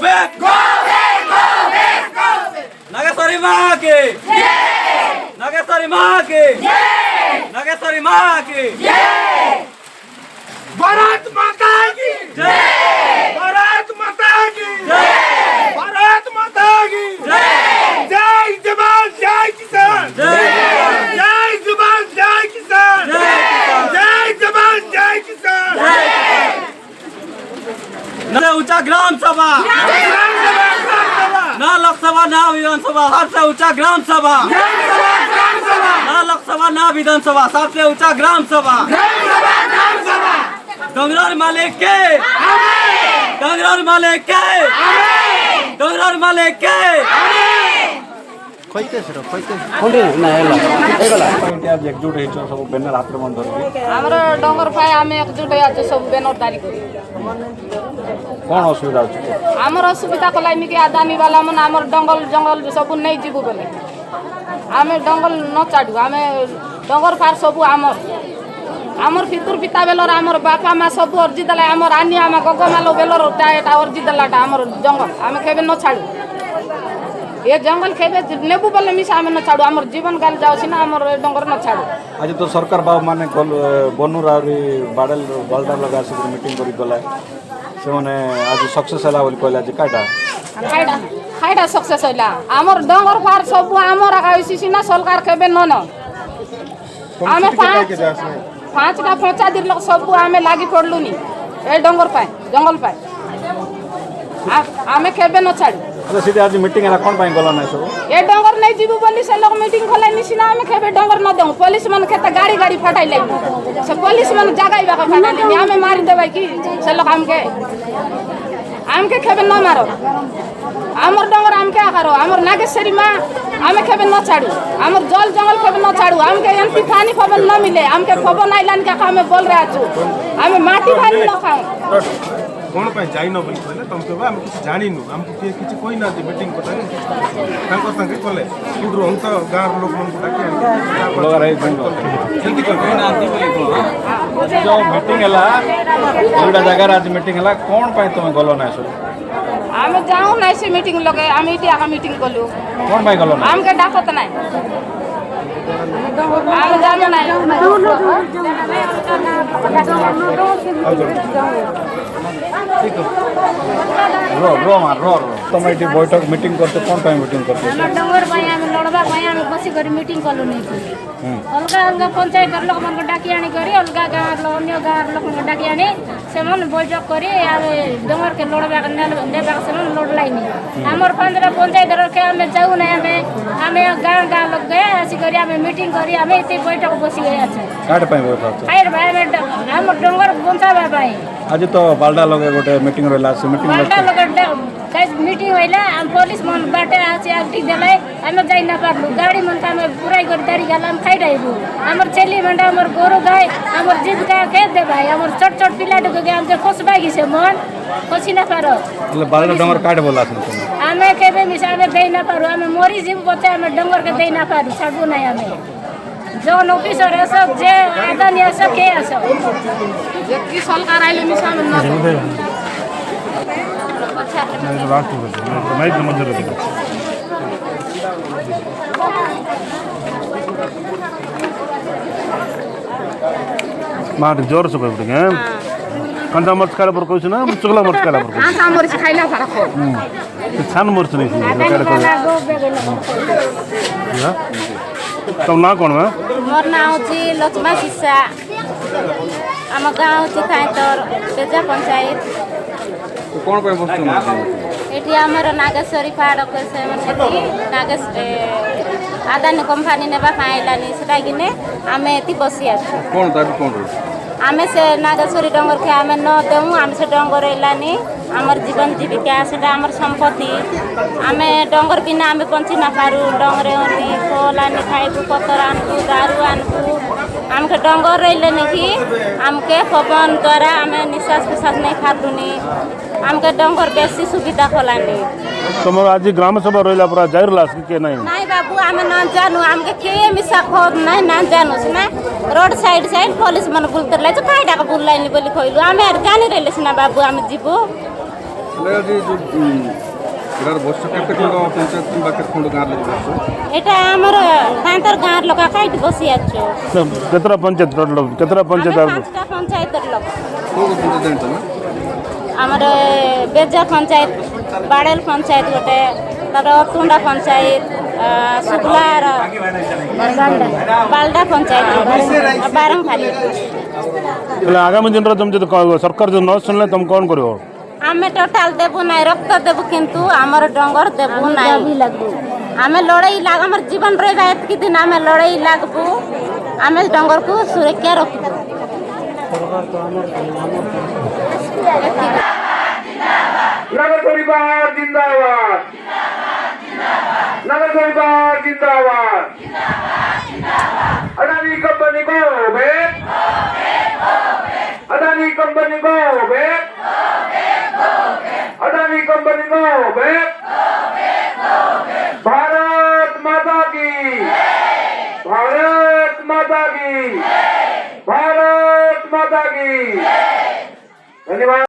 back! Go back! Go back! Go back! Nagasari maa ki! Jai! Nagasari maa ki! Jai! Nagasari maa ki! Jai! Bharat माता की जय! भारत माता की जय! भारत माता की जय! जय जवान जय किसान जय! जय जवान जय किसान जय किसान! जय जवान जय किसान ना ऊंचा ग्राम सभा, ग्राम सभा ना लोकसभा ना विधानसभा, सबसे ऊंचा ग्राम सभा, ग्राम सभा ना लोकसभा ना विधानसभा, सबसे ऊंचा ग्राम सभा। ग्राम सभा कंगरार मालिक के, कंगरार मालिक के, कंगरार मालिक के। एकजुट हो सब बैनर हाथ में धरिकी ଆମର ଡଙ୍ଗର ପାଇଁ ଆମେ ଏକଜୁଟ ହେଇଛୁ ସବୁ ବ୍ୟାନର ଦାରି କରି कौन असुविधा होची ଆମର ଅସୁବିଧା କଲା ଏମିତି ଆଦାନୀ ବାଲା ମାନେ ଆମର ଜଙ୍ଗଲ ସବୁ ନେଇ ଯିବୁ ବୋଲେ ଆମେ ଜଙ୍ଗଲ ନ ଚାଡୁ ଆମେ ଡଙ୍ଗର ପାର ସବୁ ଆମର ପିତୁର ପିତା ବେଲର ଆମର ବାପା ମା ସବୁ ଅର୍ଜି ଦେଲା ଆମର ଆନି ଆମ ଗଗମାଲ ବେଲର ଏଟା ଅର୍ଜି ଦେଲାଟା ଆମର ଜଙ୍ଗଲ ଆମେ କେବେ ନ ଛାଡୁ ये जंगल खेबे नेबू बोले मिसा आमे न छाडू हमर जीवन काल जाउसी ना हमर डंगर न छाडू आज तो सरकार बाबू माने बनू रावरी बाडल बालदार लगा से मीटिंग करी गला से माने आज सक्सेस होला बोली कहला जे काटा खाइडा सक्सेस होला हमर डंगर पार सब हमर आइसी ना सरकार खेबे न आमे पांचटा पंचा दिन लोग सब आमे लागी पड़लु नी ए डंगर पाए जंगल पाए आमे खेबे न छाडू अच्छा सीधे आज मीटिंग है कौन पाई गला ना सब ये डंगर नहीं जीवु बोली से लोग मीटिंग खोलाई निसी ना हमें खेबे डंगर न देऊ पुलिस मन खेता गाड़ी फटाई लै से पुलिस मन जगाई बाका फटाई लै हमें मारी देबै की से लोग हमके खेबे न मारो हमर डंगर हमके करो हमर नागेश्वरी मां हमें खेबे न छाडू हमर जल जंगल खेबे न छाडू हमके एमपी पानी खबर न मिले हमके खबर नहीं लान के हमें बोल रहा छु हमें माटी भारी न खाऊ कौन पाई जाई न बोली कहले तुम के हम कुछ जानिनु हमको के कुछ कोई ना मीटिंग को तांको संगे कोले किंतु हम तो गार लोग मन को डाके लोग रही जल्दी कर जो मीटिंग हला एटा जगह आज मीटिंग हला कौन पाई तुम गलो ना सब हमें जाऊ ना से मीटिंग लगे हम इटी आका मीटिंग कलु कौन पाई गलो ना हमके डाकत नहीं हम जानो नहीं रो मार रो तुम एटी बैठक मीटिंग करते कौन पाई मीटिंग करते हम डंगर भाई हम लड़बा भाई हम बसी कर मीटिंग कलु नहीं अलगा अलगा पंचायत लोक मन को डाकी आनी करी अलगा गाँव अन्य गाँव लोक मन को डाकी आनी से मन बैठक करी आवे डंगर के लड़बा नेबा से मन लड़लाई नहीं हमर 15 पंचायत रखे हम जाऊ नहीं हमें गाँव लोग गए ऐसी करी हम मीटिंग करी हम इतनी बैठक बसी गए अच्छा काट पाई बैठक खाइर भाई हम डंगर बंचाबा भाई आज तो बालडा लगे गोटे मीटिंग रहला से मीटिंग बाटा लोग मीटिंग होइला हम पुलिस मन बाटे आसी आगटी देले हम जाई ना पारलु गाड़ी मन हम पुराई कर तारी गला हम खाइ डाइबु हमर चेली मंडा हमर गोरु गाय हमर जीव गाय के दे भाई हमर छोट छोट पिलाट के हम खोस बागी से मन खोसी ना पारो मतलब बालडा डंगर काट बोला से तुम हमें केबे मिसा में दे ना पारो हम मोरी जीव बच्चा हम डंगर के दे ना पारू छाडू नहीं हमें जो ऑफिसर है सब जे आदानी है सब के है सब जबकि सरकार आइले मिसा में न मार जोर से बोल हैं कंदा मर्च काला पर कोई ना चुगला मर्च काला पर हां सामोरी से खाइला फरक हो छान मर्च नहीं थी काला कर तो ना कौन है मोर ना होची लक्ष्मा सिसा आम गाँव होची थाइतर बेजा पंचायत तो कौन पे वस्तु एठी हमर नागेश्वरी फाड़ को से नागेश आदानी कंपनी नेबा फाइलानी सेटा किने आमे एति बसिया कौन दाबी कौन आमे से नागेश्वरी डंगर के आमे न देऊ आमे से डंगर एलानी हमर जीवन जीविका सेटा हमर संपत्ति आमे डंगर बिना आमे बंची ना पारू डंगरे ओनी कोलानी खाइबु पतर आनबु दारू आनबु आमके डंगर रहिले नहीं आमके पवन द्वारा आमे निश्वास प्रश्वास नहीं खातुनी आमके डंगर बेसी सुविधा खोलानी तुम आज ग्राम सभा रोइला पूरा जाहिर लास के नहीं नहीं बाबू आमे न जानू आमके के मिसा खोद नहीं ना जानू ना रोड साइड पुलिस मन बुलतर लै काइडा के बुललाइनी बोली खोइलु आमे जानि रहले ना बाबू आमे जीबो এটা আমার তাঁতর গাঁর লোক কাইট বসি আছো କେତେଟା ପଞ୍ଚାୟତ ଟୋଟାଲ କେତେଟା ପଞ୍ଚାୟତ পাঁচটা পঞ্চায়েতের লোক আমার বেজা পঞ্চায়েত বাড়েল পঞ্চায়েত গোটে তারপরে অতুন্ডা পঞ্চায়েত শুক্লার বালডা পঞ্চায়েত বারংখালি ହେଲେ ଆଗାମୀ ଦିନରେ ତୁମେ ଯଦି ସରକାର ଯଦି ନ ଶୁଣିଲେ ତୁମେ କ'ଣ କରିବ ଆମେ ଟୋଟାଲ ଦେବୁ ନାହିଁ ରକ୍ତ ଦେବୁ କିନ୍ତୁ ଆମର ଡଙ୍ଗର ଦେବୁ ନାହିଁ ଆମେ ଲଢ଼େଇ ଲାଗ ଆମର ଜୀବନ ରହିବା ଏତିକି ଦିନ ଆମେ ଲଢ଼େଇ ଲାଗବୁ ଆମେ ଡଙ୍ଗରକୁ ସୁରକ୍ଷା ରଖିବୁ नगर परिवार जिंदाबाद नगर परिवार जिंदाबाद अदानी कंपनी को भेद अदानी कंपनी को भेद अदानी कंपनी को भेद भारत माता की भारत माता की भारत माता की धन्यवाद।